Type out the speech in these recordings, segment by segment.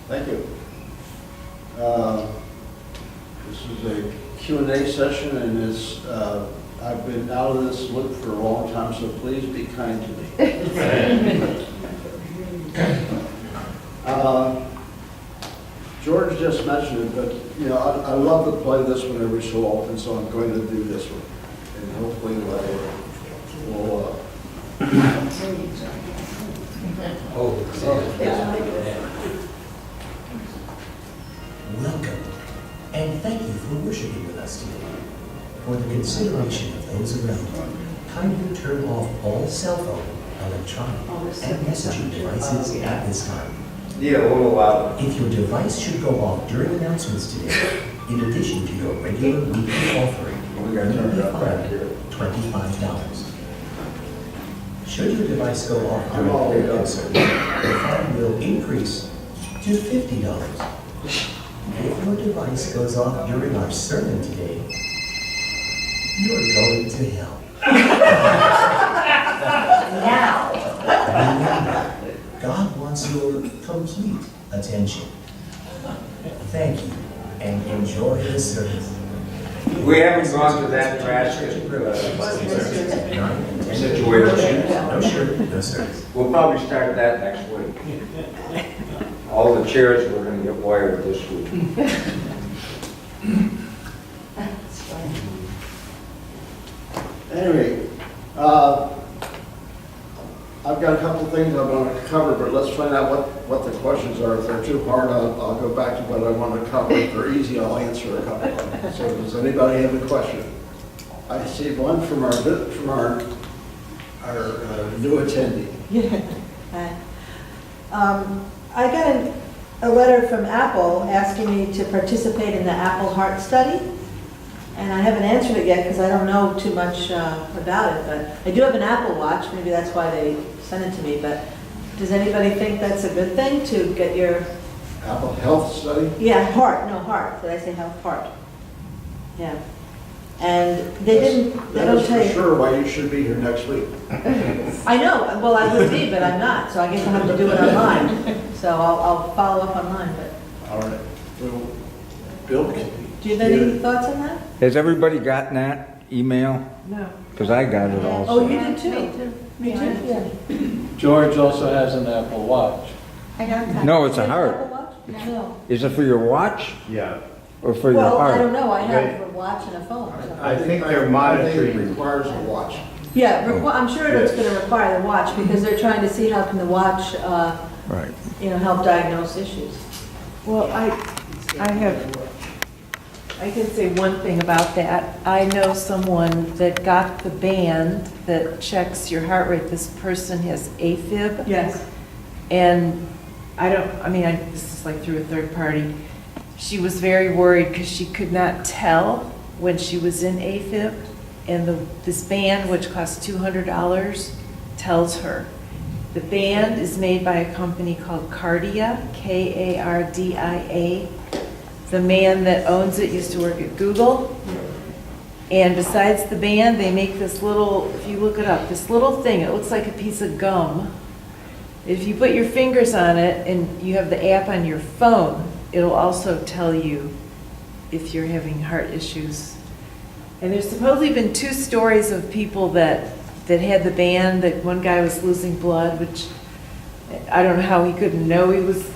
Thank you. This is a Q&A session, and it's, I've been out of this loop for a long time, so please be kind to me. George just mentioned it, but you know, I love to play this one every so often, so I'm going to do this one, and hopefully we'll. Welcome, and thank you for worshiping with us today. For the consideration of those around you, kindly turn off all cell phone, electronic, and messaging devices at this time. Yeah, a little louder. If your device should go off during announcements today, in addition to your regular weekly offering, you will be fined $25. Should your device go off during the concert, the fine will increase to $50. If your device goes off during our sermon today, you're going to hell. Now. Remember, God wants your complete attention. Thank you, and enjoy the service. We haven't gone to that drastic situation. No, sure, no, sir. We'll probably start that next week. All the chairs we're going to get wired this week. Anyway, I've got a couple of things I want to cover, but let's find out what the questions are. If they're too hard, I'll go back to what I want to cover. If they're easy, I'll answer a couple of them. So does anybody have a question? I see one from our new attendee. Yeah. I got a letter from Apple asking me to participate in the Apple Heart Study, and I haven't answered it yet because I don't know too much about it, but I do have an Apple Watch. Maybe that's why they sent it to me, but does anybody think that's a good thing to get your... Apple Health Study? Yeah, heart. Did I say health? Heart. Yeah. And they don't tell for you. sure why you should be here next week. I know, well, I would be, but I'm not, so I guess I'll have to do it online. So I'll follow up online, but All right. Well, Bill, do you have any thoughts on that? Has everybody gotten that email? No. Because I got it also. Oh, you did too? Me too, yeah. George also has an Apple Watch. I got that. No, it's a Apple heart. Watch? No. Is it for your watch Yeah, or for your Well, I don't heart? know, I have a watch and a phone. so- I think they're I monitoring. think it requires a watch. Yeah, I'm sure it's going to require the watch because they're trying to see how can the watch, Right. help diagnose issues. Well, I can say one thing about that. I know someone that got the band that checks your heart rate. This person has AFib. Yes. And this is like through a third party. She was very worried because she could not tell when she was in AFib. And this band, which costs $200, tells her. The band is made by a company called Kardia, Kardia. The man that owns it used to work at Google. And besides the band, they make this little, if you look it up, this little thing, it looks like a piece of gum. If you put your fingers on it and you have the app on your phone, it'll also tell you if you're having heart issues. And there's supposedly been 2 stories of people that had the band, that one guy was losing blood, which I don't know how he couldn't know he was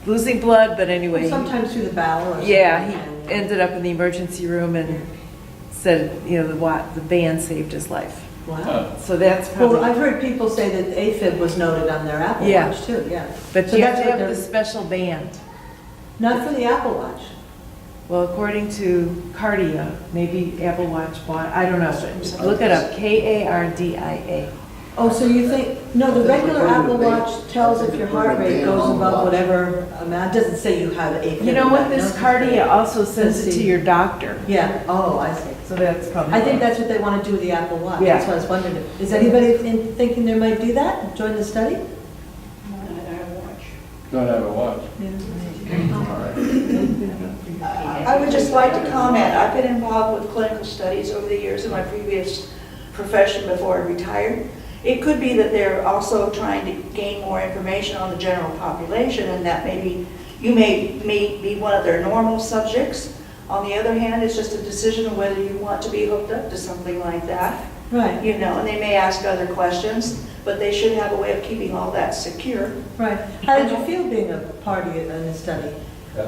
losing blood, but anyway. Sometimes through the bowel or something. Yeah, he ended up in the emergency room and said, the band saved his life. Wow. So that's Well, probably, I've heard people say that AFib was noted on their Apple Yeah. Watch too, yeah. but So you have that's to what have the they're- special band. Not for the Apple Watch. Well, according to Kardia, maybe Apple Watch bought, I don't know. Look it up, Kardia. Oh, so you think, no, the regular Apple Watch tells if your heart rate goes above whatever amount, it doesn't say you have AFib. You know what, this diagnosis. Kardia also sends it to your doctor. Yeah, oh, I see. So that's probably. I think that's what they want to do with the Apple Watch. Yeah. That's what I was wondering. Is anybody thinking they might do that, join the study? Don't have a watch. I would just like to comment, I've been involved with clinical studies over the years in my previous profession before I retired. It could be that they're also trying to gain more information on the general population, and that maybe you may be one of their normal subjects. On the other hand, it's just a decision of whether you want to be hooked up to something like that. Right, You know, and they may ask other questions, but they should have a way of keeping all that secure. right. How did you feel being a party in the study?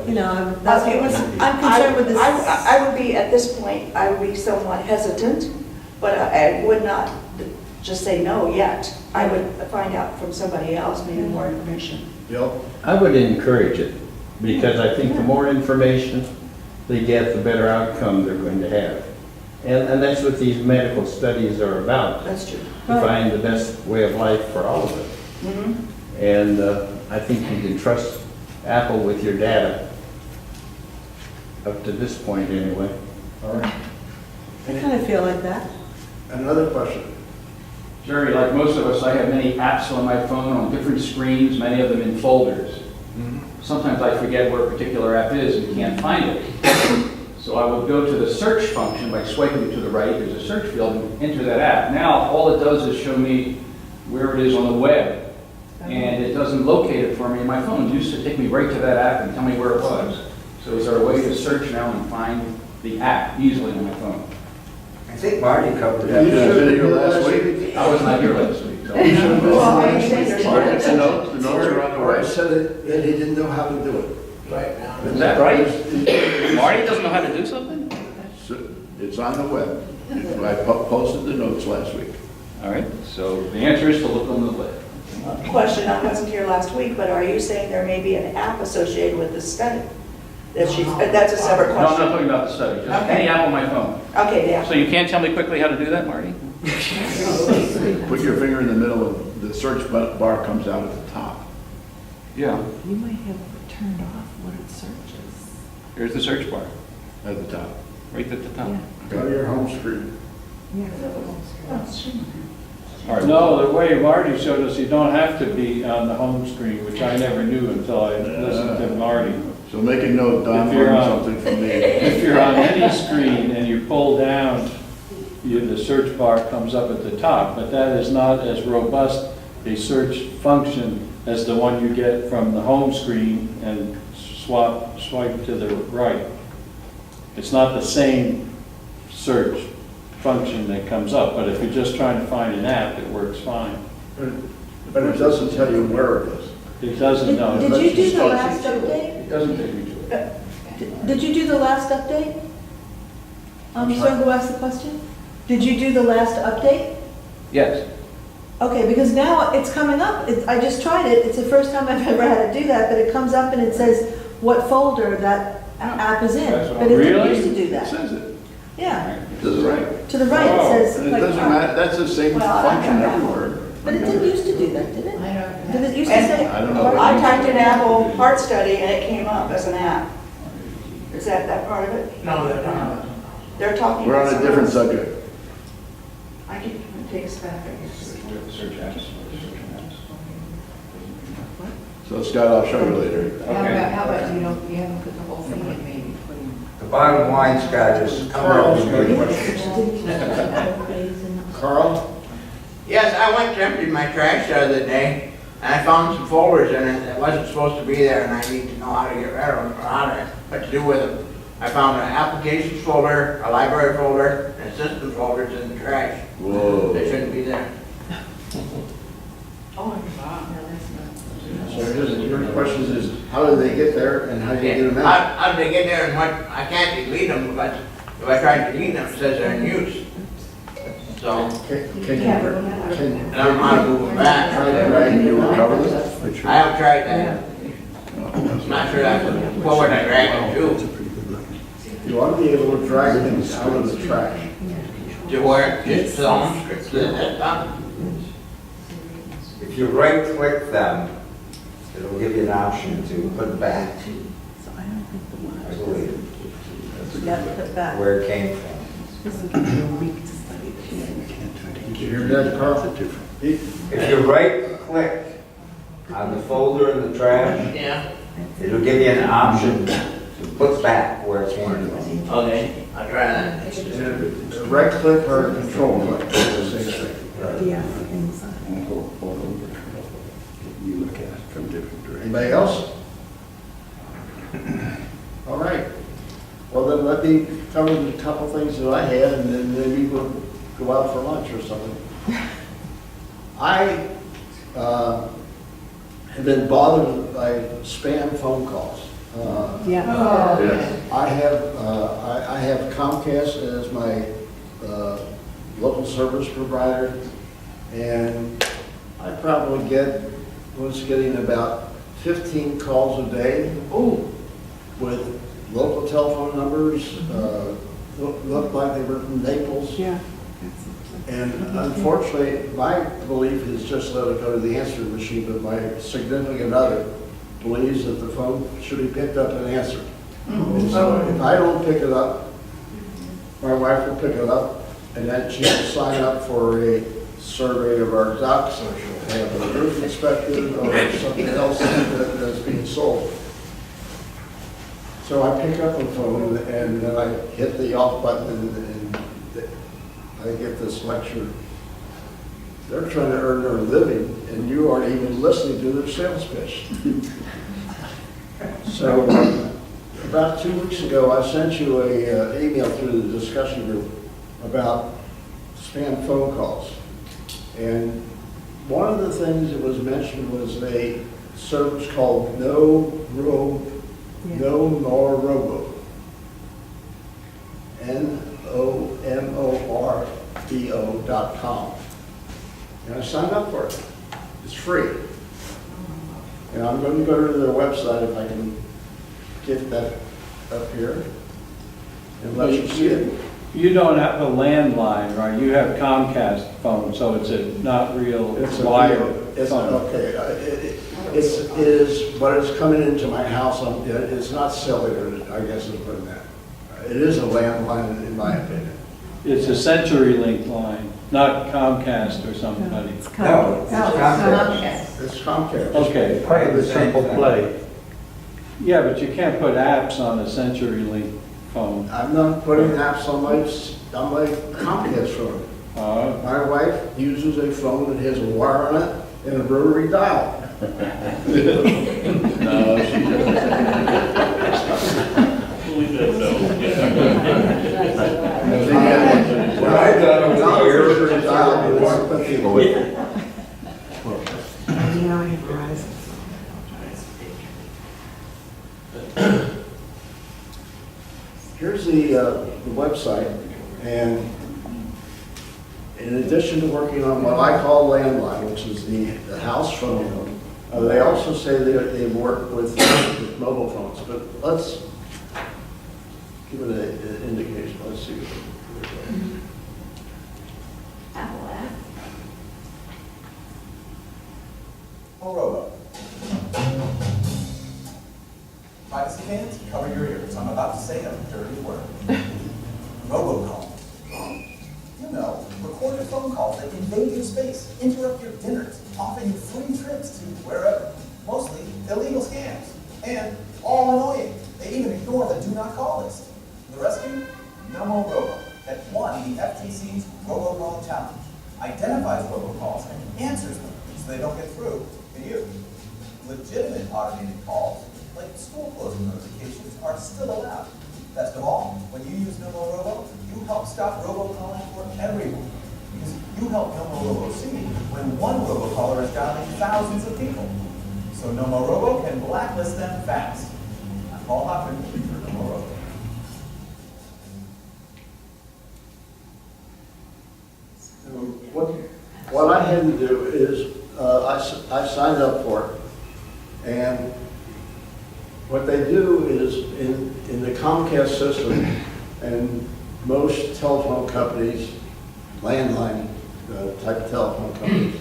You know, It was- I'm concerned with this. I would be, at this point, I would be somewhat hesitant, but I would not just say no yet. I would find out from somebody else, maybe more information. Bill? I would encourage it, because I think the more information they get, the better outcome they're going to have. And that's what these medical studies are about, That's true. to find the best way of life for all of us. Mhm. And I think you can trust Apple with your data, up to this point anyway. All right. I kind of feel like that. Another question. Jerry, like most of us, I have many apps on my phone on different screens, many of them in folders. Sometimes I forget where a particular app is and can't find it. So I would go to the search function by swiping to the right, there's a search field, and enter that app. Now, all it does is show me where it is on the web, and it doesn't locate it for me in my phone. It used to take me right to that app and tell me where it was. So is there a way to search now and find the app easily on my phone? I think Marty covered You that. should have last week. I was not here last week, so. Well, I understand there's Mark, more. the notes are on the way. Said that he didn't know how to do it. Right now. Is that right? Marty doesn't know how to do something? It's on the web. I posted the notes last week. All right, so the answer is to look on the web. Question, I wasn't here last week, but are you saying there may be an app associated with this study? That's a separate No, I'm not question. talking about the study, just Okay. any app on my phone. Okay, yeah. So you can't tell me quickly how to do that, Marty? Put your finger in the middle of the search bar comes out at the top. Yeah. You might have turned off what it searches. Here's the search bar, At the top. right at the top. Go to your home screen. All right. No, the way Marty showed us, you don't have to be on the home screen, which I never knew until I listened to Marty. So make a note, Don If you're learned on- something from me. If you're on any screen and you pull down, the search bar comes up at the top, but that is not as robust a search function as the one you get from the home screen and swipe to the right. It's not the same search function that comes up, but if you're just trying to find an app, it works fine. But it doesn't tell you where it is. It doesn't know. Did you do the last update? It doesn't take me to it. Did you do the last update? Sir, who asked the question? Did you do the last update? Yes. Okay, because now it's coming up. I just tried it. It's the first time I've ever had to do that, but it comes up and it says what folder that app is in. That's what But it didn't Really? used to do It that. says it. Yeah, To the right. to the right Oh, it says. And it like, doesn't matter, that's the same Well, I function don't know. everywhere. But it didn't used to do that, did it? Did it used to say? I don't know. I typed in Apple Heart Study and it came up as an app. Is that part of it? No, they're not. They're talking. We're on about a different something subject. else. I can take us back, I guess. We have to search apps. So Scott, I'll show you later. Okay. How about you haven't put the whole thing in, maybe put in. The bottom line, Scott, is Carl's got a Didn't question. used to. Carl? Yes, I went to empty my trash the other day, and I found some folders in it that wasn't supposed to be there, and I need to know how to get rid of them, or how to, what to do with them. I found an applications folder, a library folder, and system folders in the trash. Whoa. They shouldn't be there. Oh, wow. So your question is, how did they get there and how do you get them out? How did they get there and what, I can't delete them, but if I try to delete them, it says they're in use. So, Can and I don't know how to move them back. try to drag You you recover out? this? I have tried that. I'm not sure that's forward I dragged them to. You ought to be able to drag them out of the trash. To where, just to the home script, to the desktop. if you right-click them, it'll give you an option to put back, So I don't think the I watch, believe, You got to put back. where it came from. this is gonna be a week to study this. Did you hear that, Carl? If you right-click on the folder in the trash, Yeah. it'll give you an option to put back where it came from. Okay, I'll try that. Right click or control click, it's the same thing. Yeah, inside. Hold over. You look at it from different directions. Anybody else? All right. Well, then let me cover a couple things that I had, and then maybe we'll go out for lunch or something. I have been bothered by spam phone calls. Yeah. Yes. I have Comcast as my local service provider, and I probably was getting about 15 calls a day. With local telephone numbers, looked like they were from Naples. Yeah. And unfortunately, my belief is just let it go to the answering machine, but my significant other believes that the phone should be picked up and answered. And so if I don't pick it up, my wife will pick it up, and then she will sign up for a survey of our ducts, or she'll have a roof inspected, or something else that's being sold. So I pick up the phone, and then I hit the off button, and I get this lecture. They're trying to earn their living, and you aren't even listening to their sales pitch. So about 2 weeks ago, I sent you an email through the discussion group about spam phone calls. And one of the things that was mentioned was a service called No More Robo. NOMORBO.com. And I signed up for it. It's free. And I'm going to go to their website if I can get that up here and let you see it. You don't have a landline, right? You have Comcast phone, so it's not real wired It's phone. okay. It is, but it's coming into my house. It's not cellular, I guess is putting that. It is a landline in my opinion. It's a CenturyLink line, not Comcast or somebody. It's No, it's Comcast. It's Comcast. Okay. Part of the simple play. Yeah, but you can't put apps on a CenturyLink phone. I'm not putting apps on my Comcast phone. My wife uses a phone that has a wire on it and a rotary dial. No, she What I thought was Not a the rotary dial, but it's Now I have Verizon. Here's the website, and in addition to working on what I call landline, which is the house phone, they also say they work with mobile phones, but let's give it an indication. Let's see. Apple app. Robo. Privacy fans, cover your ears. I'm about to say a dirty word. Robocall. You know, recorded phone calls that invade your space, interrupt your dinners, offer you free trips to wherever. Mostly illegal scams. And all annoying. They even ignore the do not call list. The rescue? No more Robo. That won the FTC's Robocall Challenge. Identifies robocalls and answers them so they don't get through to you. Legitimate automated calls, like school closing notifications, are still allowed. Best of all, when you use No More Robo, you help stop robocalling for everyone. Because you help No More Robo see when one robocaller is dialing thousands of people. So No More Robo can blacklist them fast. I'm Paul Hoffman for No More Robo. What I had to do is, I signed up for it, and what they do is, in the Comcast system, and most telephone companies, landline type telephone companies,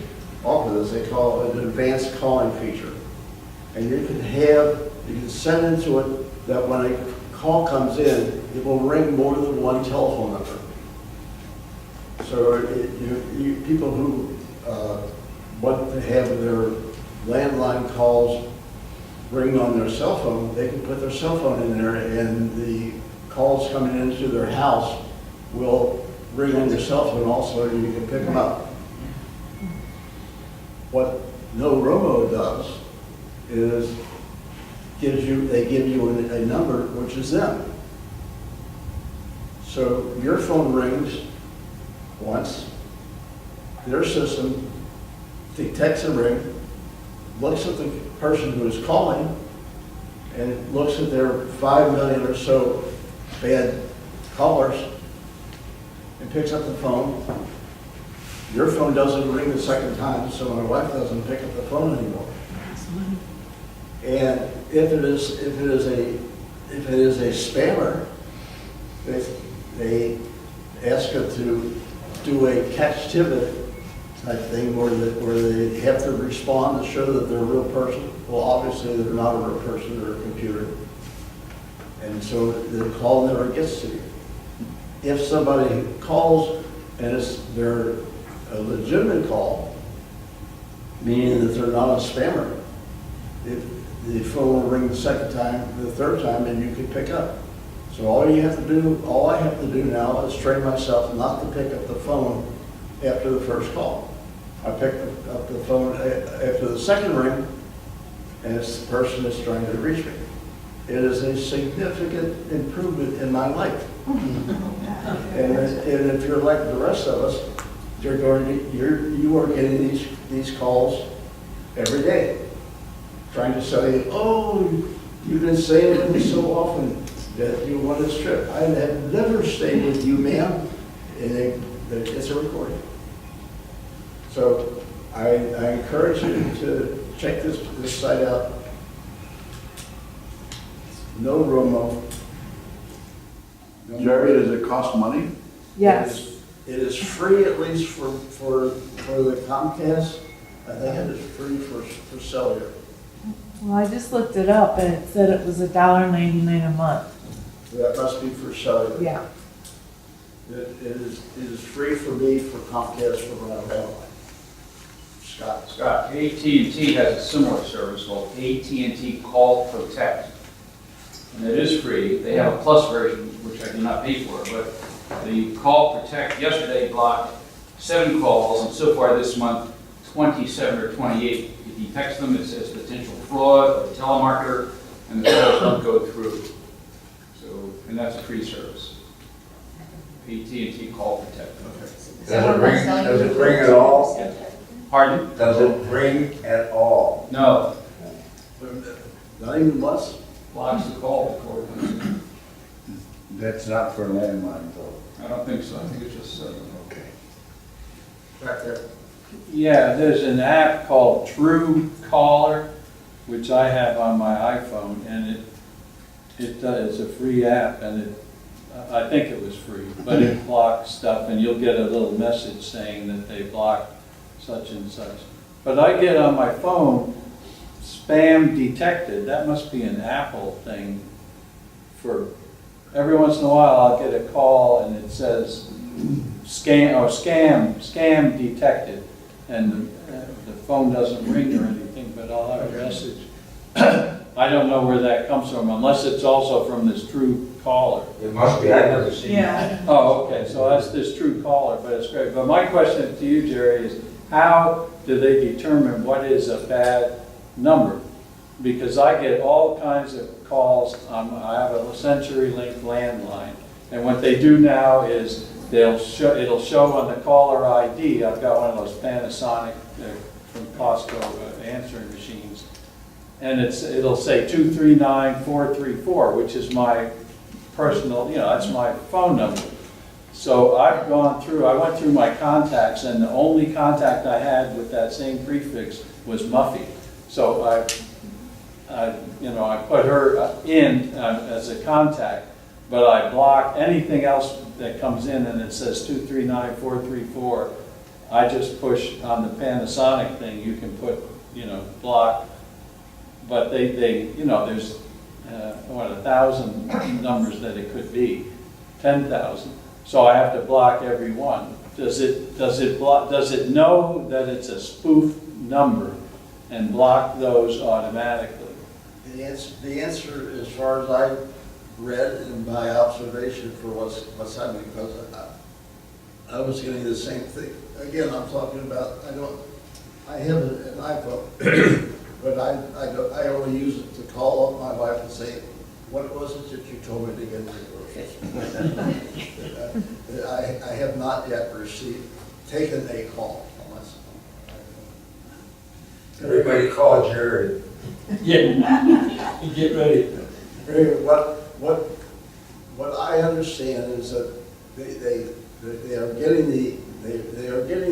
offer this, they call it an advanced calling feature. And you can send into it that when a call comes in, it will ring more than one telephone number. So people who want to have their landline calls ring on their cell phone, they can put their cell phone in there, and the calls coming into their house will ring on your cell phone also, and you can pick them up. What No Robo does is they give you a number, which is them. So your phone rings once, their system detects a ring, looks at the person who is calling, and looks at their 5 million or so bad callers, and picks up the phone. Your phone doesn't ring the second time, so my wife doesn't pick up the phone anymore. And if it is a spammer, they ask her to do a catch ticket type thing where they have to respond to show that they're a real person. Well, obviously they're not a real person, they're a computer. And so the call never gets to you. If somebody calls and they're a legitimate call, meaning that they're not a spammer, the phone will ring the second time, the third time, and you can pick up. So all I have to do now is train myself not to pick up the phone after the first call. I pick up the phone after the second ring, and it's the person that's trying to reach me. It is a significant improvement in my life. And if you're like the rest of us, you are getting these calls every day, trying to say, oh, you've been saying it so often that you want this trip. I have never stayed with you, ma'am, and it's a recording. So I encourage you to check this site out. No Romo. Jerry, does it cost money? Yes. It is free, at least for the Comcast. I think it is free for cellular. Well, I just looked it up and it said it was $1.99 a month. That must be for cellular. Yeah. It is free for me for Comcast for my landline. Scott. Scott, AT&T has a similar service called AT&T Call Protect. And it is free. They have a plus version, which I do not pay for, but the Call Protect yesterday blocked 7 calls, and so far this month, 27 or 28. It detects them, it says potential fraud or telemarketer, and the calls don't go through. So, and that's a free service. AT&T Call Protect. Does it ring at all? Pardon? Does it ring at all? No. Not even once? Blocks the call before it comes in. That's not for landline, though. I don't think so. I think it's just Okay. Back there. Yeah, there's an app called TrueCaller, which I have on my iPhone, and it's a free app, and I think it was free, but it blocks stuff, and you'll get a little message saying that they blocked such and such. But I get on my phone, spam detected. That must be an Apple thing. For every once in a while, I'll get a call and it says scam detected, and the phone doesn't ring or anything, but I'll have a message. I don't know where that comes from, unless it's also from this TrueCaller. It must be. I've never seen that. Oh, okay, so that's this TrueCaller, but it's great. But my question to you, Jerry, is how do they determine what is a bad number? Because I get all kinds of calls. I have a CenturyLink landline, and what they do now is it'll show on the caller ID. I've got one of those Panasonic from Costco answering machines, and it'll say 239-434, which is my personal, that's my phone number. So I went through my contacts, and the only contact I had with that same prefix was Muffy. So I put her in as a contact, but I block anything else that comes in and it says 239-434. I just push on the Panasonic thing. You can put, block, but they there's 1,000 numbers that it could be, 10,000. So I have to block every one. Does it know that it's a spoof number and block those automatically? The answer, as far as I read in my observation for what's happening, because I was getting the same thing. Again, I'm talking about, I have an iPhone, but I only use it to call up my wife and say, what was it that you told me to get the groceries? I have not yet taken a call on my cell phone. Everybody call Jared. Yeah, get ready. What I understand is that they are getting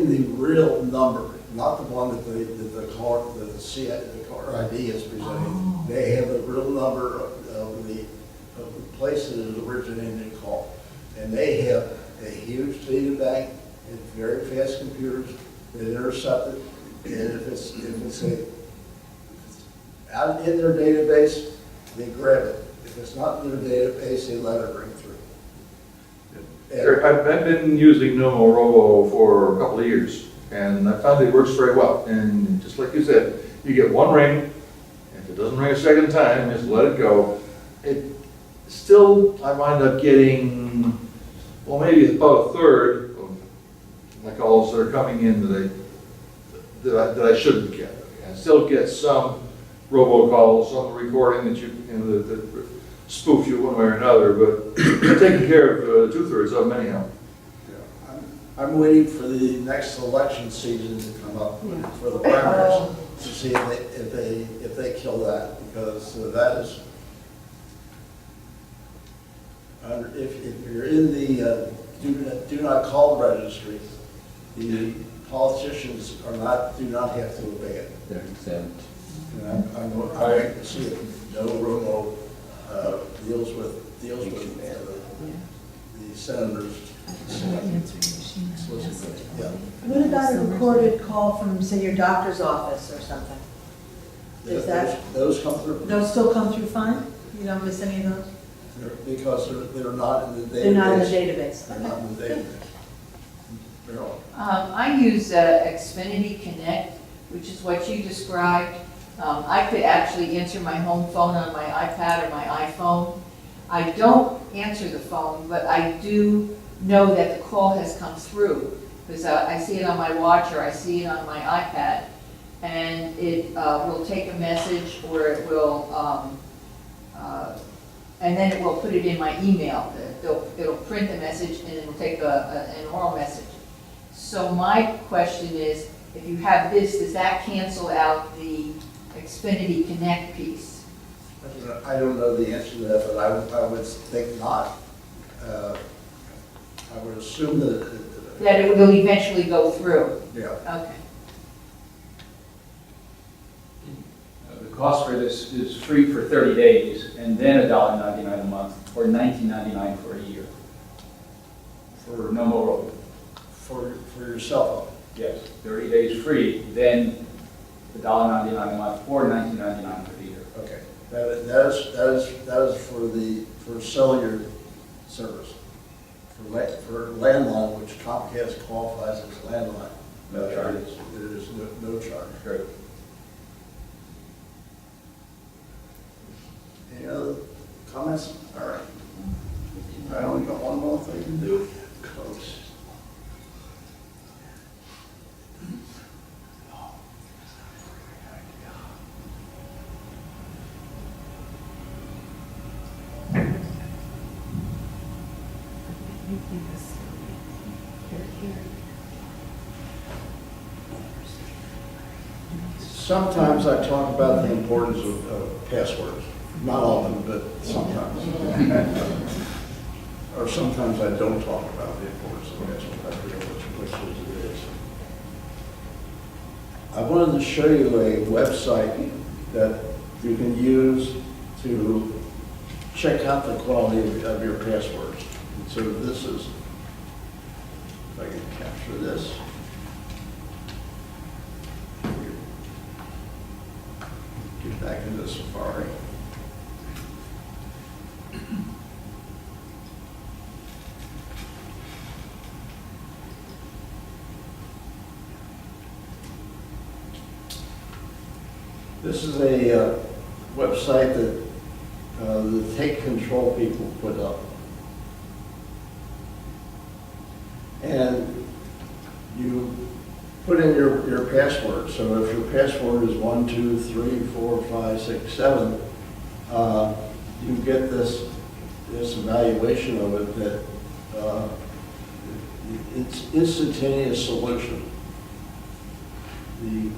the real number, not the one that the caller ID is presenting. They have the real number of the place that is originating the call. And they have a huge data bank and very fast computers that intercept it. And if it's out in their database, they grab it. If it's not in their database, they let it ring through. Eric, I've been using Robo for a couple of years, and I found it works very well. And just like you said, you get one ring, and if it doesn't ring a second time, just let it go. It still, I wind up getting, well, maybe about a third of my calls that are coming in that I shouldn't get. I still get some robocalls, some recording that spoof you one way or another, but I'm taking care of 2/3 of them anyhow. I'm waiting for the next election season to come up for the primaries to see if they kill that, because that is, if you're in the do not call registry, the politicians do not have to obey it. They're exempt. And I'm waiting to see if no Romo deals with the senators. Yeah. What about a recorded call from, say, your doctor's office or something? Is that, Those come through. those still come through fine? You don't miss any of those? Because they're not in the database. They're not in the database. They're not in the database. They're all- I use Xfinity Connect, which is what you described. I could actually answer my home phone on my iPad or my iPhone. I don't answer the phone, but I do know that the call has come through, because I see it on my watch or I see it on my iPad, and it will take a message, or it will, and then it will put it in my email. It'll print the message and it will take an oral message. So my question is, if you have this, does that cancel out the Xfinity Connect piece? I don't know the answer to that, but I would think not. I would assume that. That it will eventually go through? Yeah. Okay. The cost for this is free for 30 days, and then $1.99 a month, or $19.99 for a year. For no more. For your cell phone. Yes, 30 days free, then $1.99 a month, or $19.99 for the year. Okay. That is for cellular service. For landline, which Comcast qualifies as landline. No charge. It is no charge. Great. Any other comments? All right. I only got one more thing to do. Close. Sometimes I talk about the importance of passwords. Not often, but sometimes. Or sometimes I don't talk about the importance of passwords. I forget which it is. I wanted to show you a website that you can use to check out the quality of your passwords. And so this is, if I can capture this. Get back into Safari. This is a website that the Take Control people put up. And you put in your password. So if your password is 1, 2, 3, 4, 5, 6, 7, you get this evaluation of it that it's instantaneous solution. It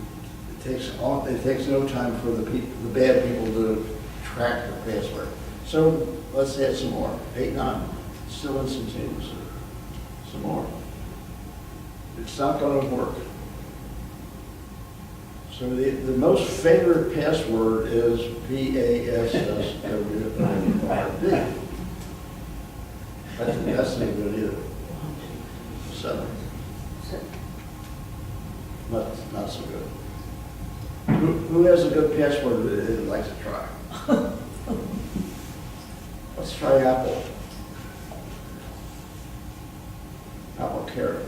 takes no time for the bad people to track the password. So let's add some more. 8, 9, still instantaneous. Some more. It's not going to work. So the most favorite password is PASSWRD. That's not good either. 7. Not so good. Who has a good password that they'd like to try? Let's try Apple. Apple Care.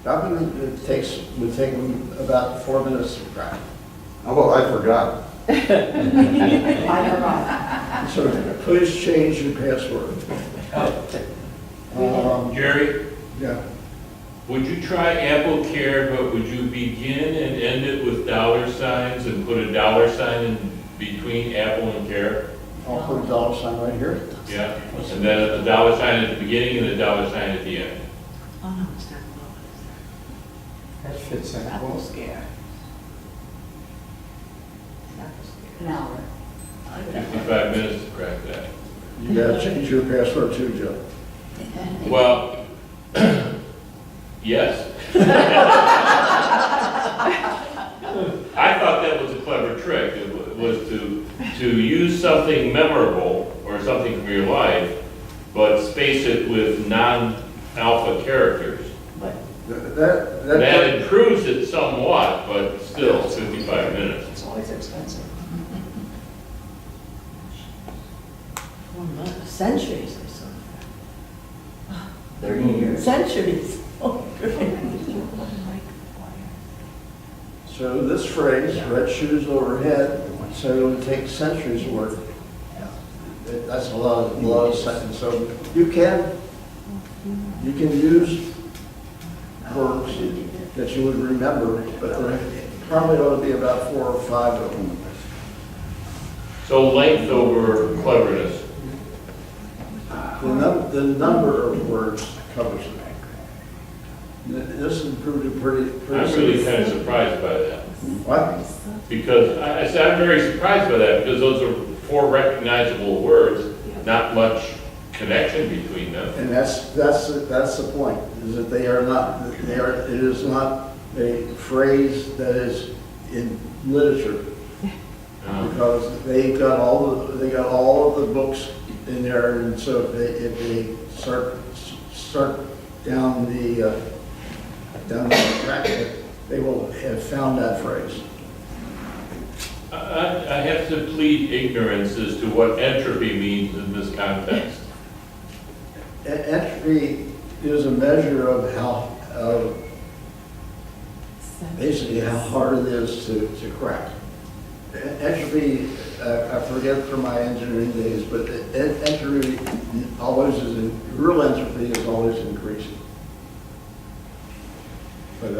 It would take them about 4 minutes to crack. How about I forgot? I forgot. So please change your password. Jerry, Yeah. would you try Apple Care, but would you begin and end it with $signs and put a $sign in between Apple and Care? I'll put a $sign right here. Yeah, and then a $sign at the beginning and a $sign at the end. Oh, no, it's not That fits in. Apple Scare. An hour. 55 minutes to crack that. You gotta change your password too, Joe. Well, yes. I thought that was a clever trick. It was to use something memorable or something from your life, but space it with non-alpha characters. That improves it somewhat, but still 55 minutes. It's always expensive. Centuries or something. 30 years. Centuries. Oh, great. So this phrase, red shoes overhead, so it would take centuries worth. That's a lot of seconds. So you can use words that you would remember, but there probably ought to be about 4 or 5 of them. So length over cleverness. The number of words covers it. This improved it pretty. I'm really kind of surprised by that. What? Because I said I'm very surprised by that because those are 4 recognizable words, not much connection between them. And that's the point, is that it is not a phrase that is in literature. Because they got all of the books in there, and so if they start down the track, they will have found that phrase. I have to plead ignorance as to what entropy means in this context. Entropy is a measure of basically how hard it is to crack. Entropy, I forget from my engineering days, but entropy real entropy is always increasing. But,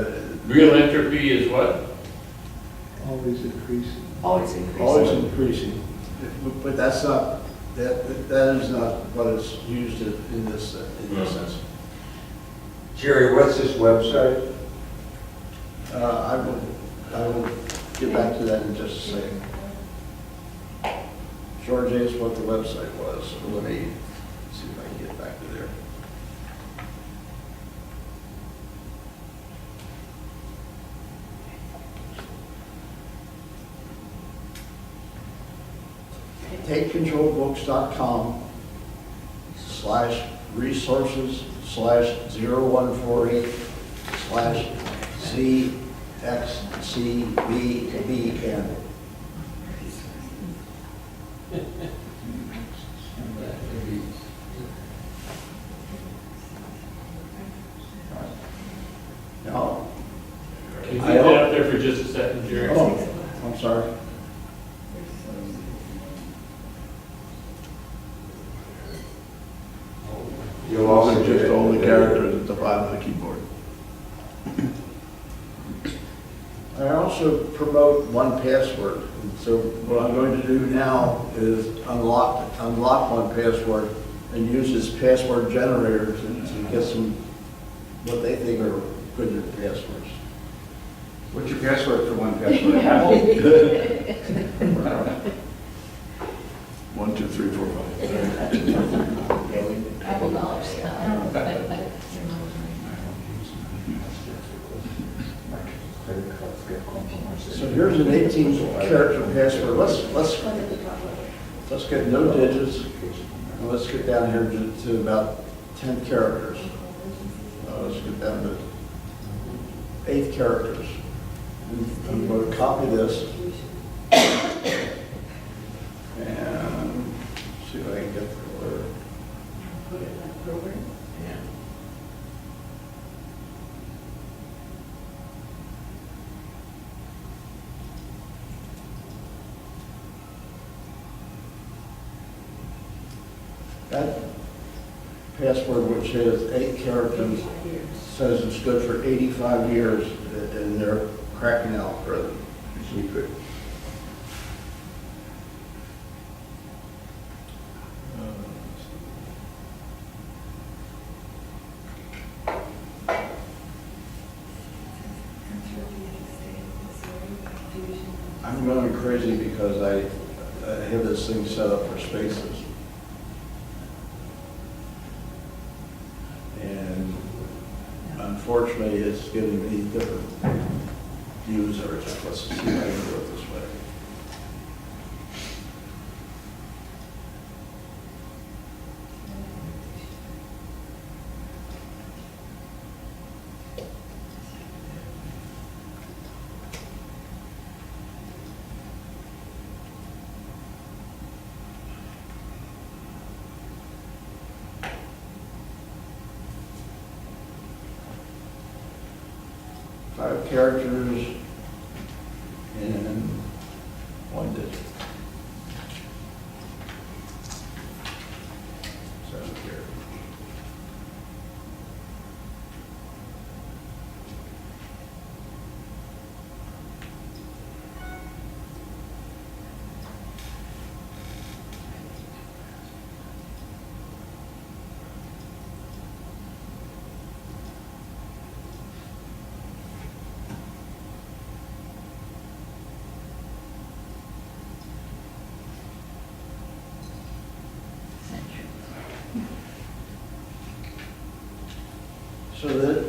Real entropy is what? always increasing. Always increasing. Always increasing. But that's not, that is not what is used in this sense. Jerry, what's this website? I will get back to that in just a second. George asked what the website was, so let me see if I can get back to there. takecontrolbooks.com/resources/0148/CXCBBN. Now, Can you get that up there for just a second, Jerry? oh, I'm sorry. You'll also Just all the characters at the bottom of the keyboard. promote one password. So what I'm going to do now is unlock one password and use this password generator to get some, what they think are good passwords. What's your password for one password? Apple? 1, 2, 3, 4, 5. Apple dollars. So here's an 18-character password. Let's get no digits, and let's get down here to about 10 characters. Let's get down to 8 characters. I'm going to copy this and see if I can get the word. Put it in that program. Yeah. That password, which has 8 characters, says it's good for 85 years, and they're cracking out for the secret. I'm going crazy because I have this thing set up for spaces. And unfortunately, it's giving me different views every time. Let's see if I can do it this way. Five characters and 1 digit. So here. So that,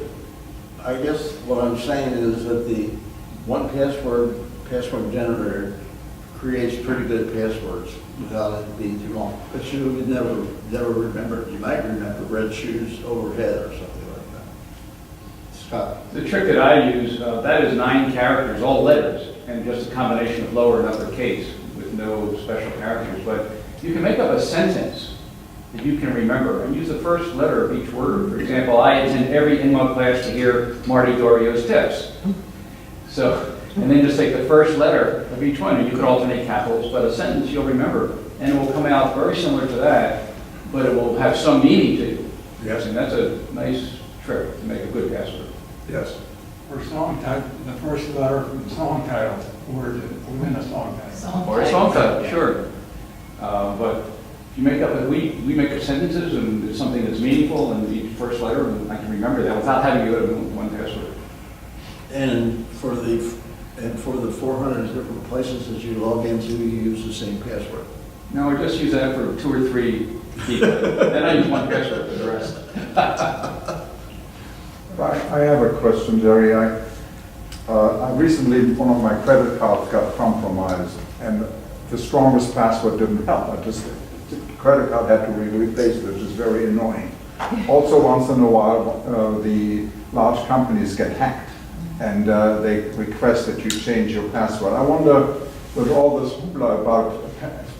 I guess what I'm saying is that the one password generator creates pretty good passwords without it being too long. But you would never remember. You might remember red shoes overhead or something like that. Scott? The trick that I use, that is 9 characters, all letters, and just a combination of lower and uppercase with no special characters. But you can make up a sentence that you can remember and use the first letter of each word. For example, I attend every NMUG class to hear Marty Dorio's tips. So, and then just take the first letter of each one, and you could alternate capitals, but a sentence you'll remember, and it will come out very similar to that, but it will have some meaning to you. Yes. And that's a nice trick to make a good password. Yes. Or song title, the first letter from the song title, or within a song title. Or a song title, sure. But if you make up, we make up sentences and it's something that's meaningful and each first letter, and I can remember that without having to go to one password. And for the 400 different places that you log into, you use the same password. No, I just use that for 2 or 3 people. Then I use one password for the rest. I have a question, Jerry. I recently, one of my credit cards got compromised, and the strongest password didn't help. The credit card had to be replaced, which is very annoying. Also, once in a while, the large companies get hacked, and they request that you change your password. I wonder, with all this hoopla about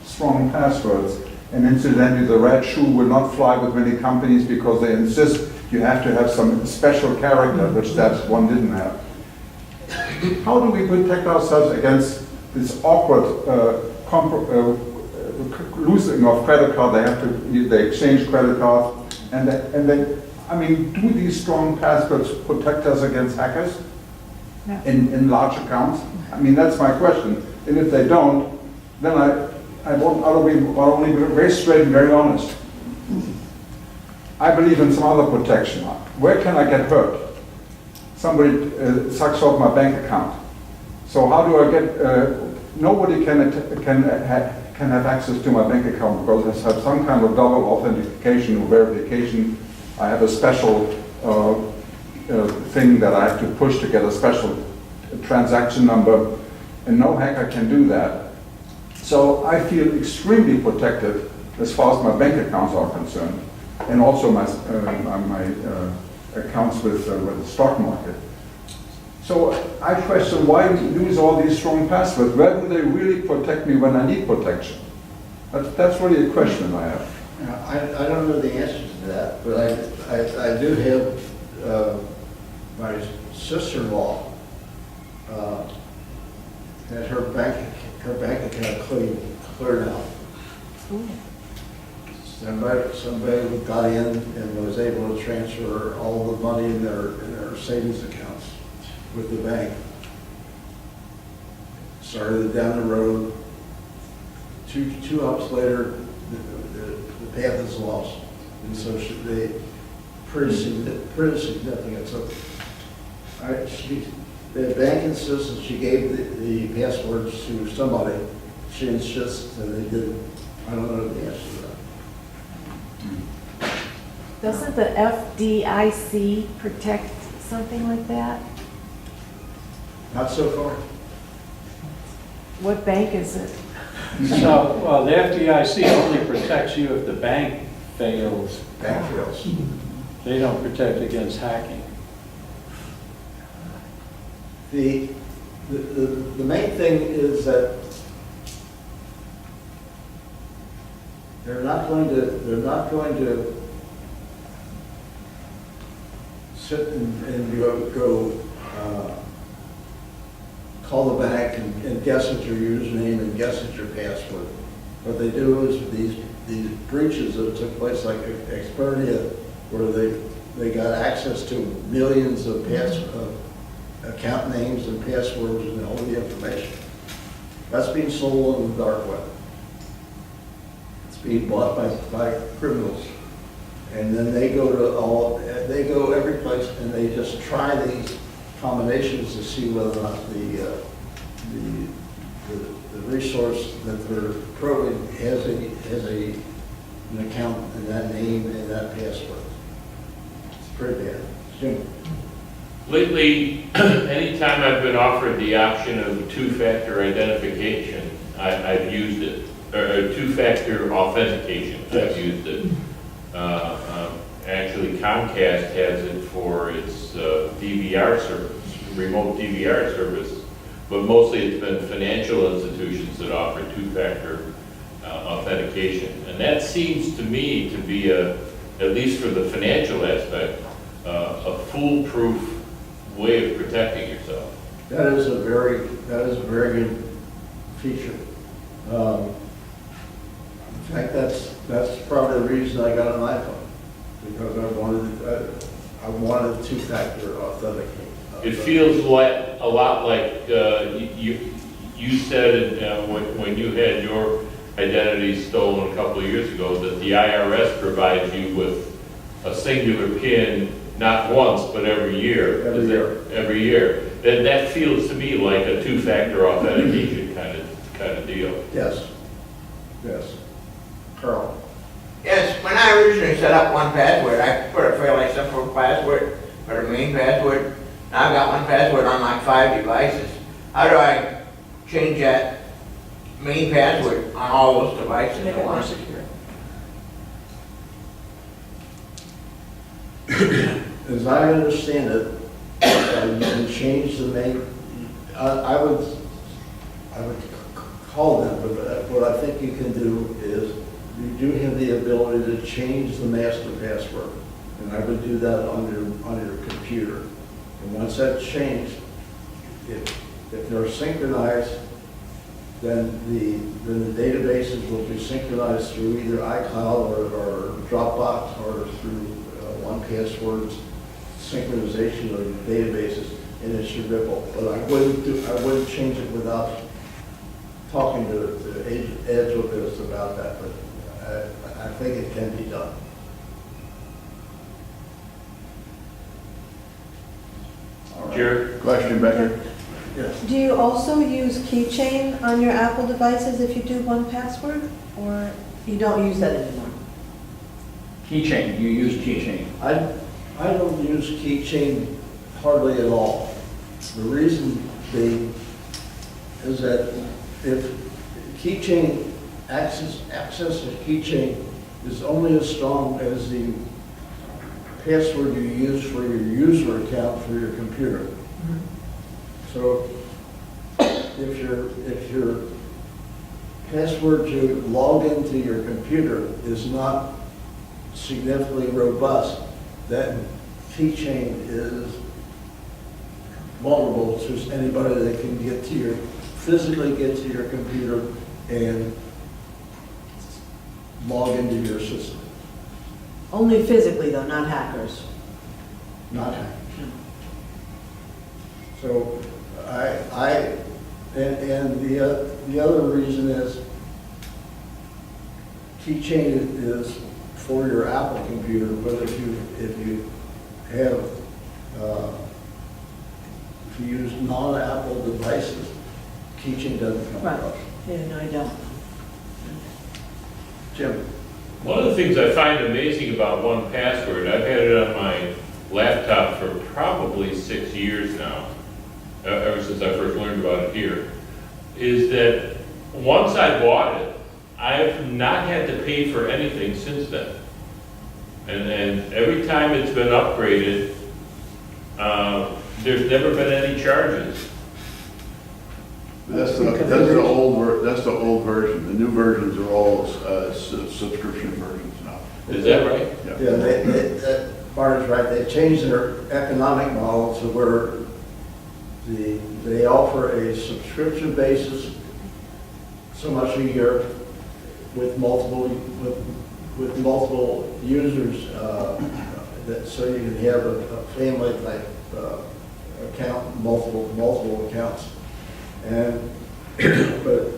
strong passwords, and incidentally, the red shoe will not fly with many companies because they insist you have to have some special character, which that one didn't have. How do we protect ourselves against this awkward losing of credit card? They exchange credit cards, and then, I mean, do these strong passwords protect us against hackers? No. in large accounts? I mean, that's my question. And if they don't, then I'll be very straight and very honest. I believe in some other protection. Where can I get hurt? Somebody sucks off my bank account. So how do I get, nobody can have access to my bank account because I have some kind of double authentication or verification. I have a special thing that I have to push to get a special transaction number, and no hacker can do that. So I feel extremely protected as far as my bank accounts are concerned, and also my accounts with the stock market. So I question why use all these strong passwords? Where do they really protect me when I need protection? That's really a question I have. I don't know the answer to that, but I do have my sister-in-law had her bank account cleared out. Somebody got in and was able to transfer all the money in their savings accounts with the bank. Started down the road. Two hours later, the path is lost, and so they pretty significant. So the bank insisted she gave the passwords to somebody. She insists that they didn't. I don't know the answer to that. Doesn't the FDIC protect something like that? Not so far. What bank is it? So, well, the FDIC only protects you if the bank fails. Bank fails. They don't protect against hacking. The main thing is that they're not going to sit and go call the bank and guess at your username and guess at your password. What they do is these breaches that took place, like Kardia, where they got access to millions of account names and passwords and all the information. That's being sold on the dark web. It's being bought by criminals. And then they go every place and they just try these combinations to see whether or not the resource that they're probing has an account in that name and that password. It's pretty bad. Jim? Lately, anytime I've been offered the option of two-factor identification, I've used it, or two-factor authentication, I've used it. Actually, Comcast has it for its DVR service, remote DVR service, but mostly it's been financial institutions that offer two-factor authentication. And that seems to me to be, at least for the financial aspect, a foolproof way of protecting yourself. That is a very good feature. In fact, that's probably the reason I got an iPhone, because I wanted two-factor authentication. It feels like a lot like you said when you had your identity stolen a couple of years ago, that the IRS provides you with a singular PIN, not once, but every year. Every year. That feels to me like a two-factor authentication kind of deal. Yes. Carl? Yes, when I originally set up one password, I put a fairly simple password for the main password. Now I've got one password on like 5 devices. How do I change that main password on all those devices at once? As I understand it, you can change the main, I would call them, but what I think you can do is, you do have the ability to change the master password. And I would do that on your computer. And once that's changed, if they're synchronized, then the databases will be synchronized through either iCloud or Dropbox or through 1Password's synchronization of the databases. and it should ripple. But I wouldn't change it without talking to Ed Jovis about that, but I think it can be done. Jared? Question, Becker? Yes. Do you also use Keychain on your Apple devices if you do 1Password, or you don't use that anymore? Keychain, you use Keychain. I don't use Keychain hardly at all. The reason being is that if Keychain, access to Keychain is only as strong as the password you use for your user account for your computer. So if your password to log into your computer is not significantly robust, then Keychain is vulnerable to anybody that can physically get to your computer and log into your system. Only physically though, not hackers. Not hackers. So the other reason is Keychain is for your Apple computer, but if you use non-Apple devices, Keychain doesn't come Right. across. Yeah, no, I don't. Jim? One of the things I find amazing about 1Password, I've had it on my laptop for probably 6 years now, ever since I first learned about it here, is that once I bought it, I've not had to pay for anything since then. And every time it's been upgraded, there's never been any charges. That's the old version. The new versions are all subscription versions now. Is that right? Yeah, Bart is right. They changed their economic model to where they offer a subscription basis, so much a year, with multiple users, so you can have a family type account, multiple accounts. And but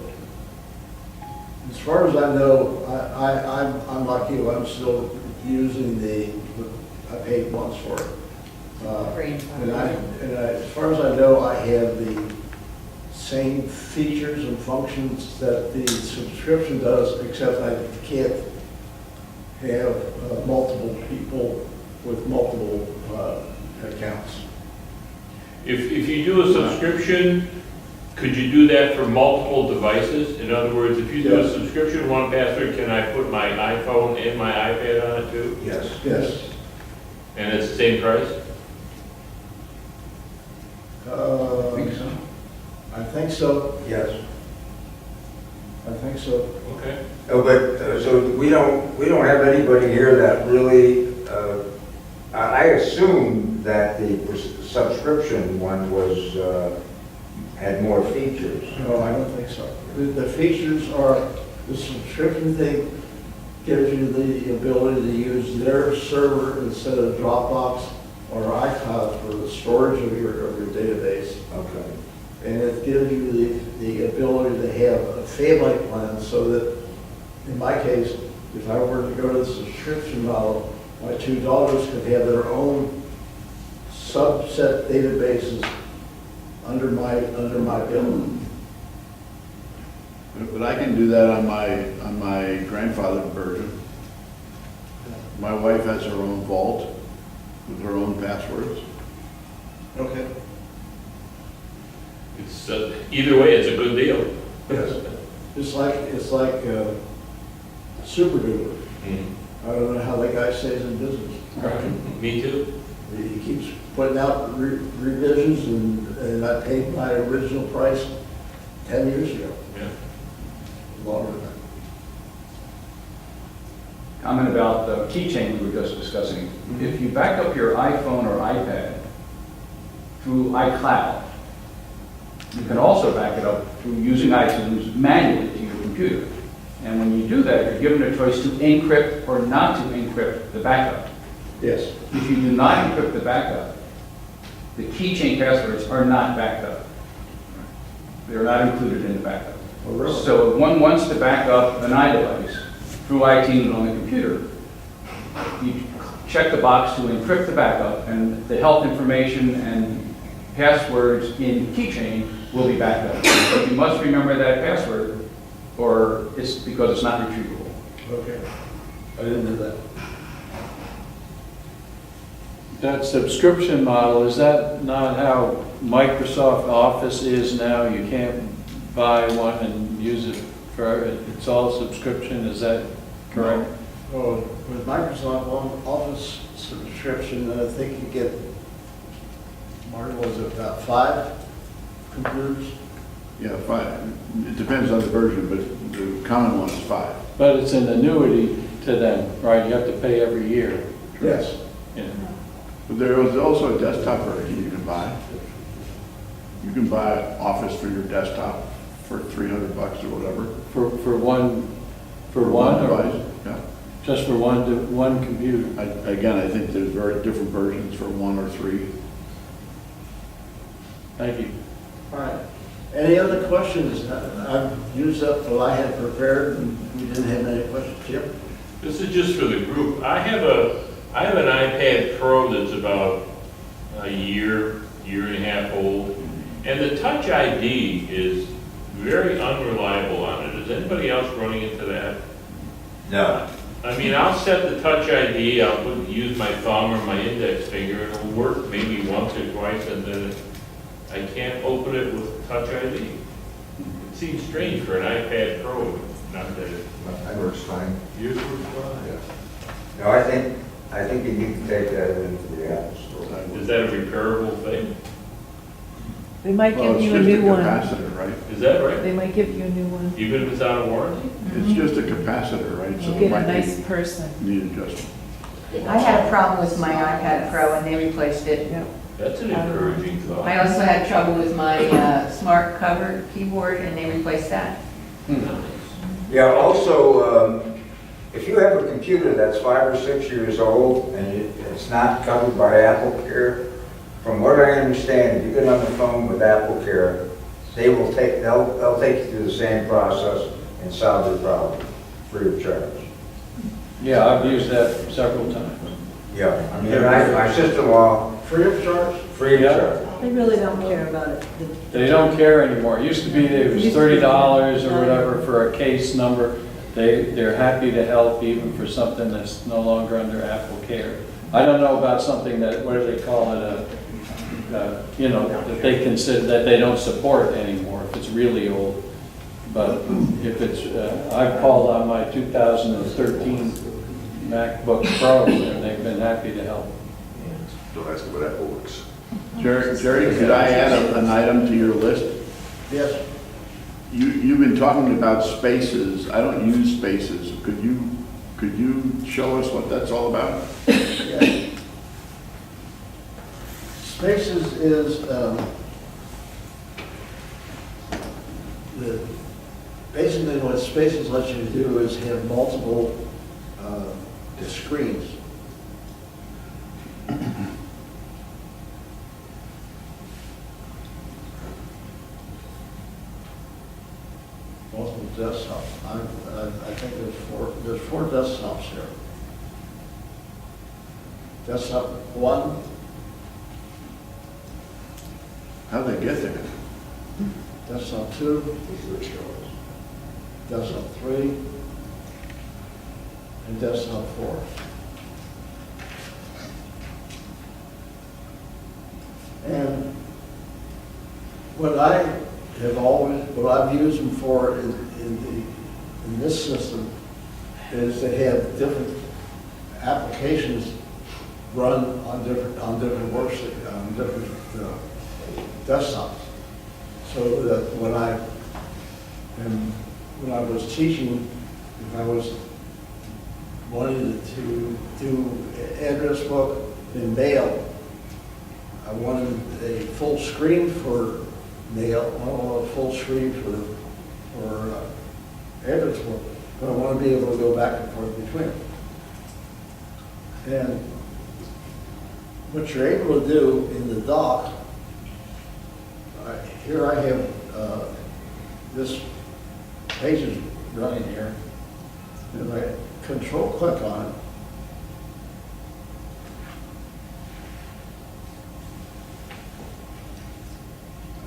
as far as I know, I'm like you. I'm still using I paid once for it. And as far as I know, I have the same features and functions that the subscription does, except I can't have multiple people with multiple accounts. If you do a subscription, could you do that for multiple devices? In other words, if you do a subscription 1Password, can I put my iPhone and my iPad on it too? Yes. Yes. And it's the same price? I think so. Yes. I think so. Okay. So we don't have anybody here that really, I assume that the subscription one was, had more features. No, I don't think so. The features are, the subscription thing gives you the ability to use their server instead of Dropbox or iCloud for the storage of your database. Okay. And it gives you the ability to have a family plan, so that, in my case, if I were to go to the subscription model, my two daughters could have their own subset databases under my bill. But I can do that on my grandfather's version. My wife has her own vault with her own passwords. Okay. It's either way, it's a good deal. Yes. It's like super duper. I don't know how that guy stays in business. Me too. He keeps putting out revisions, and I paid my original price 10 years ago. Yeah. Longer than that. Comment about the keychain we were just discussing. If you back up your iPhone or iPad through iCloud, you can also back it up through using iTunes manually to your computer. And when you do that, you're given a choice to encrypt or not to encrypt the backup. Yes. If you do not encrypt the backup, The keychain passwords are not backed up. They're not included in the backup. Oh, really? So if one wants to back up an iDevice through iTunes on the computer, you check the box to encrypt the backup, and the health information and passwords in Keychain will be backed up. But you must remember that password, or it's because it's not retrievable. Okay. I didn't know that. That subscription model, is that not how Microsoft Office is now? You can't buy one and use it for, it's all subscription, is that correct? Well, with Microsoft Office subscription, I think you get, Martin, was it about 5 computers? Yeah, 5. It depends on the version, but the common one is 5. But it's an annuity to them, right? You have to pay every year. Yes. Yeah. But there is also a desktop version you can buy. You can buy Office for your desktop for $300 or whatever. For one or device, yeah. just for one computer? Again, I think there's very different versions for 1 or 3. Thank you. All right. Any other questions? I've used up what I had prepared, and we didn't have any questions. Jim? This is just for the group. I have an iPad Pro that's about a year and a half old, and the Touch ID is very unreliable on it. Is anybody else running into that? No. I mean, I'll set the Touch ID, use my thumb or my index finger, and it'll work maybe once or twice, and then I can't open it with Touch ID. It seems strange for an iPad Pro, not that it Works fine. yours works fine. No, I think you need to take that into the Apple Store. Is that a repairable thing? They might Well, give it's you a just new one. capacitor, right? Is that right? They might give you a new one. Even if it's out of warranty? It's just a capacitor, right? So You it get a might nice person. need adjustment. I had a problem with my iPad Pro and they replaced it. That's an encouraging thought. I also had trouble with my smart cover keyboard and they replaced that. Yeah, also, if you have a computer that's 5 or 6 years old and it's not covered by Apple Care, from what I understand, if you get on the phone with Apple Care, they'll take you through the same process and solve your problem free of charge. Yeah, I've used that several times. Yeah, I mean, my sister-in-law, Free of charge? free of Yeah. charge. They really don't care about it. They don't care anymore. It used to be that it was $30 or whatever for a case number. They're happy to help even for something that's no longer under Apple Care. I don't know about something that, what do they call it, that they consider, that they don't support anymore if it's really old. But if it's, I've called on my 2013 MacBook Pro and they've been happy to help. Don't ask me what Apple works. Jerry, could I add an item to your list? Yes. You've been talking about spaces. I don't use spaces. Could you show us what that's all about? Yeah. Spaces is, basically what Spaces lets you do is have multiple screens. Multiple desktops. I think there's four desktops here. Desktop 1, How'd they get there? desktop 2, desktop 3, and desktop 4. And what I've used them for in this system is to have different applications run on different workstations, on different desktops. So that when I was teaching, if I was wanting to do address book and mail, I wanted a full screen for mail, I don't want a full screen for address book, but I want to be able to go back and forth between them. And what you're able to do in the dock, here I have, this page is running here, and I control click on it.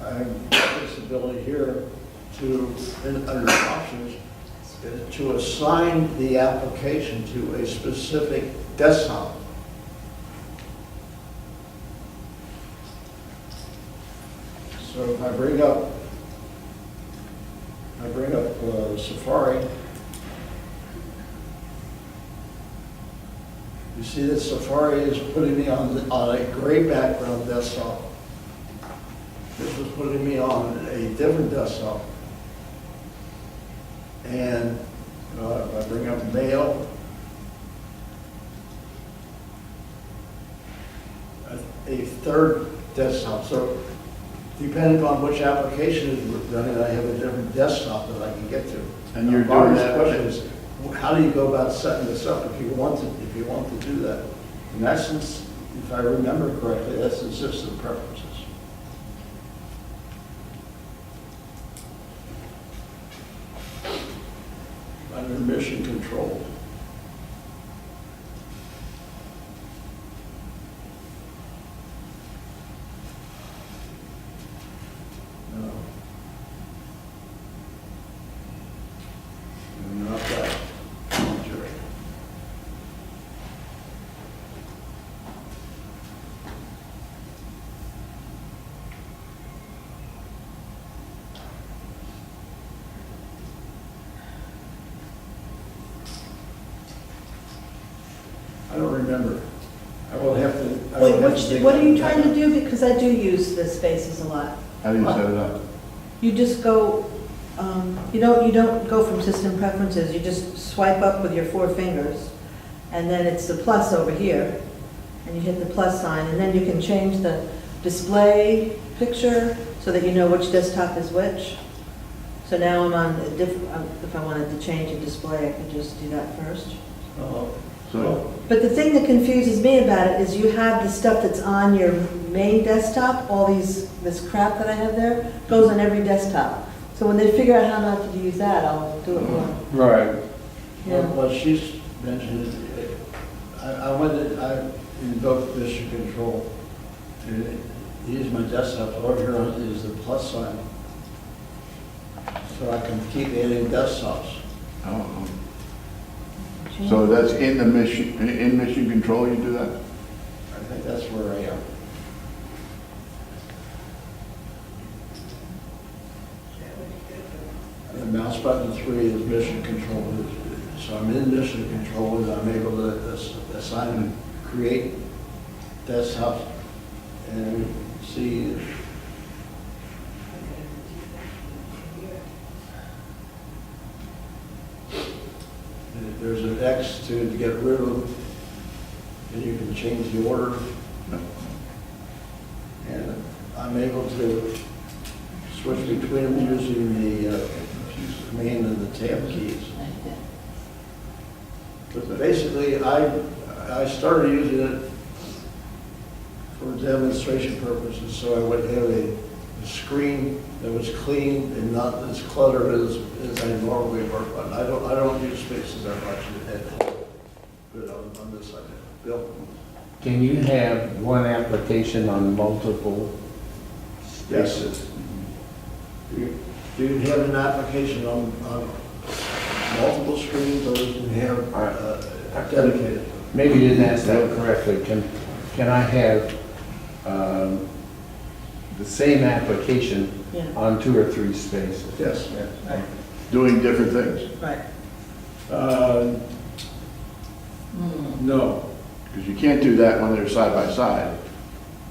I have this ability here to, under options, to assign the application to a specific desktop. So if I bring up Safari, you see that Safari is putting me on a gray background desktop. This was putting me on a different desktop. And if I bring up Mail, a third desktop. So depending on which application is running, I have a different desktop that I can get to. And you're Now, doing Bobby's that- question is, how do you go about setting this up if you want to do that? In essence, if I remember correctly, that's the system preferences. Under mission control. No. Not that. Jerry. I don't remember. I will have to. I will Wait, have to dig what are you that trying to out. do? Because I do use the spaces a lot. How do you set it up? You just go, you don't go from system preferences, you just swipe up with your 4 fingers, and then it's the plus over here, and you hit the plus sign, and then you can change the display picture so that you know which desktop is which. So now I'm on a different, if I wanted to change a display, I could just do that first. So, But the thing that confuses me about it is you have the stuff that's on your main desktop, this crap that I have there, goes on every desktop. So when they figure out how not to use that, I'll do it more. Right. Yeah. What she's mentioned is, I invoked mission control to use my desktop. Over here is the plus sign. So I can keep adding desktops. oh. So that's in the in mission control, you do that? I think that's where I am. And mouse button 3 is mission control. So I'm in mission control and I'm able to assign and create desktops and see. There's an X to get rid of, and you can change the order. And I'm able to switch between them using the command and the tab keys. But basically, I started using it for demonstration purposes, so I would have a screen that was clean and not as cluttered as I normally work on. I don't use spaces that much at home, but on this I built. Can you have one application on multiple spaces? Do you have an application on multiple screens, or do you have dedicated? Maybe you didn't ask that correctly. Can I have the same application Yeah. on 2 or 3 spaces? Yes. Doing different things? Right. No. Because you can't do that when they're side by side.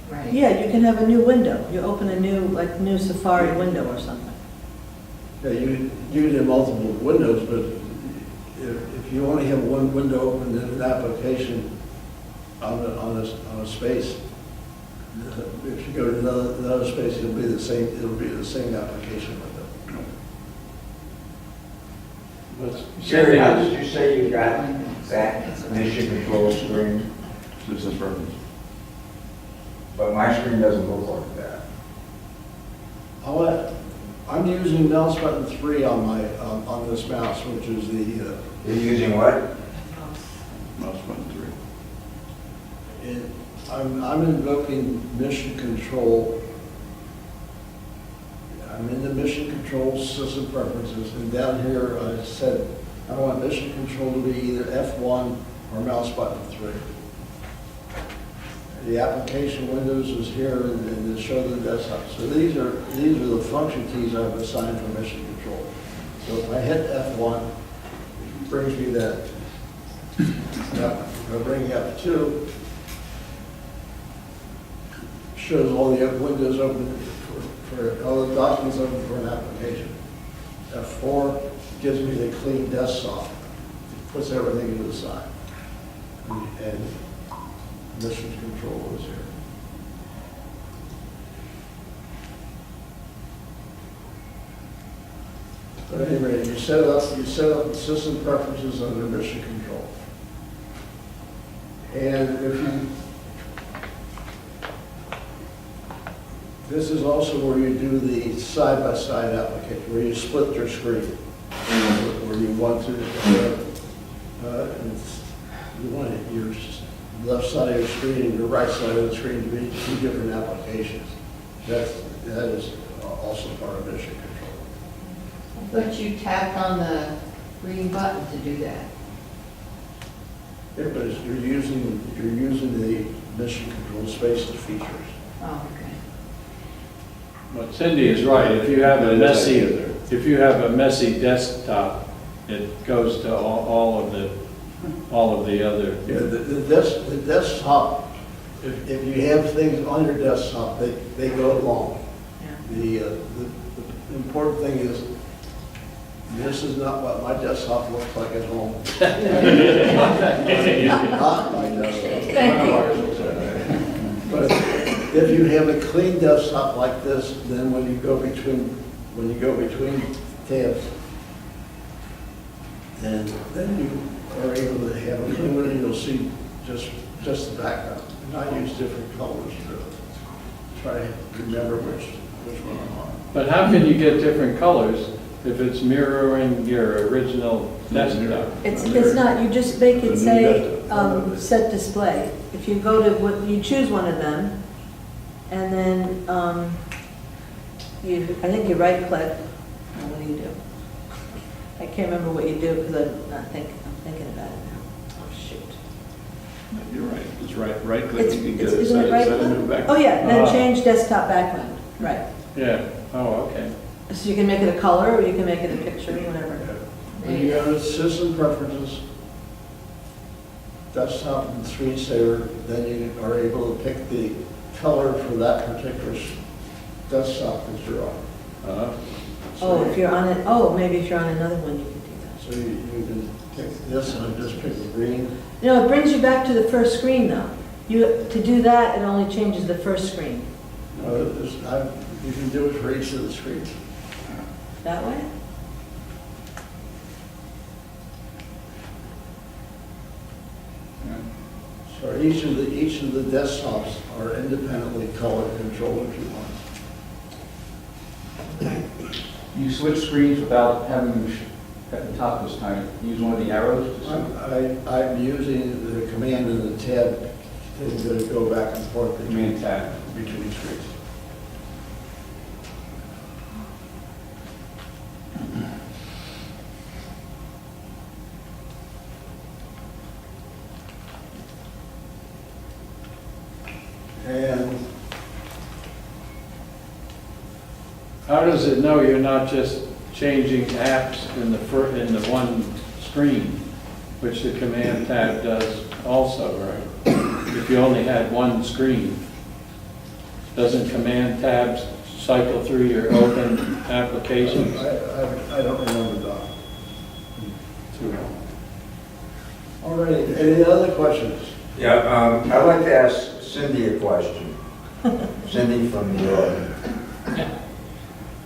Right. Yeah, you can have a new window. You open a new Safari window or something. Yeah, you use in multiple windows, but if you only have one window open in an application on a space, if you go to another space, it'll be the same application window. Sherry, how did you say you got that mission control screen? System preference. but my screen doesn't look like that. I'm using mouse button 3 on my, on this mouse, which is the, You're using what? Mouse button 3. I'm invoking mission control. I'm in the mission control system preferences, and down here I said I want mission control to be either F1 or mouse button 3. The application windows is here and to show the desktop. So these are the function keys I've assigned for mission control. So if I hit F1, it brings me that. If I bring F2, shows all the windows open for all the documents open for an application. F4 gives me the clean desktop, puts everything to the side. And mission control is here. But anyway, you set up the system preferences under mission control. And if you, this is also where you do the side-by-side application, where you split your screen. Where you want to, you want your left side of your screen and your right side of the screen to be 2 different applications. That is also part of mission control. But you tapped on the green button to do that. Yeah, but you're using the mission control spaces features. Oh, okay. But Cindy is right, if you have a messy desktop, it goes to all of the other. Yeah, the desktop, if you have things on your desktop, they go along. Yeah. The important thing is, this is not what my desktop looks like at home. Not my desktop. But if you have a clean desktop like this, then when you go between tabs, then you are able to have a clean one, and you'll see just the background. And I use different colors to try to remember which one I'm on. But how can you get different colors if it's mirroring your original desktop? It's not, you just make it say, set display. If you go to, you choose one of them, and then, I think you right click, and what do you do? I can't remember what you do, because I'm thinking about it now. Oh, shoot. You're right, it's right click, It's, you can get it, isn't it right set a new click? background. Oh, yeah, then change desktop background, right. Yeah, oh, okay. So you can make it a color, or you can make it a picture, whatever. When you go to system preferences, desktop and screensaver, then you are able to pick the color for that particular desktop that you're on. Oh, if you're on it, maybe if you're on another one, you can do that. So you can pick this and just pick the green. No, it brings you back to the first screen, though. To do that, it only changes the first screen. You can do it for each of the screens. That way? So each of the desktops are independently color controlled if you want. You switch screens without having them at the top this time. Use one of the arrows to switch. I'm using the command and the tab to go back and forth between screens. And How does it know you're not just changing apps in the one screen, which the command tab does also, right? If you only had one screen, doesn't command tabs cycle through your open applications? I don't remember that. Too long. All right, any other questions? Yeah, I'd like to ask Cindy a question. Cindy from New York.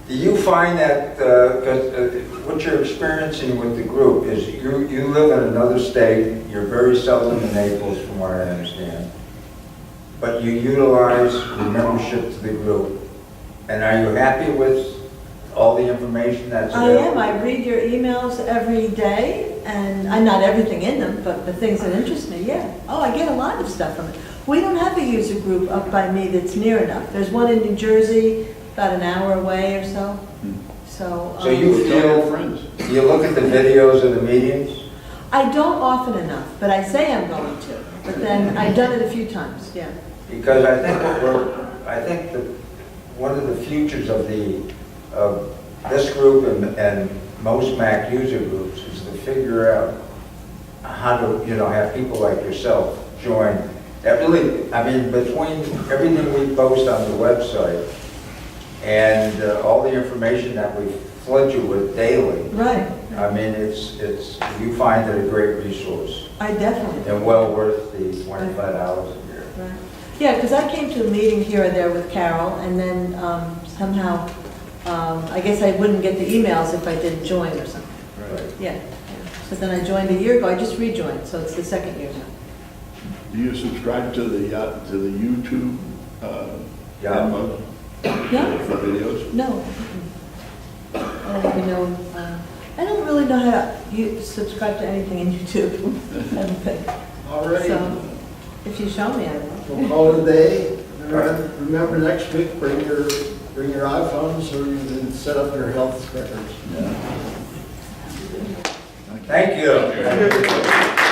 Do you find that, because what you're experiencing with the group is you live in another state, you're very seldom in Naples from what I understand. but you utilize the membership to the group. And are you happy with all the information that's I available? am, I read your emails every day, and I'm not everything in them, but the things that interest me, yeah. Oh, I get a lot of stuff from it. We don't have a user group up by me that's near enough. There's one in New Jersey, about an hour away or so, so. So you feel, you look at the videos of the meetings? I don't often enough, but I say I'm going to, but then I've done it a few times, yeah. Because I think one of the futures of this group and most Mac user groups is to figure out how to, have people like yourself join. That really, I mean, between everything we post on the website and all the information that we flood you with daily. Right. I mean, you find it a great resource I definitely do. and well worth the $25 a year. Right. Yeah, because I came to a meeting here or there with Carol, and then somehow, I guess I wouldn't get the emails if I didn't join or something. Right. Yeah. So then I joined a year ago. I just rejoined, so it's the second year now. Do you subscribe to the YouTube? Yeah. No? For videos? No. I don't even know. I don't really know how to subscribe to anything in YouTube. I don't think. All right. So if you show me, I will. We'll call it a day. Remember next week, bring your iPhones so you can set up your health records. Thank you.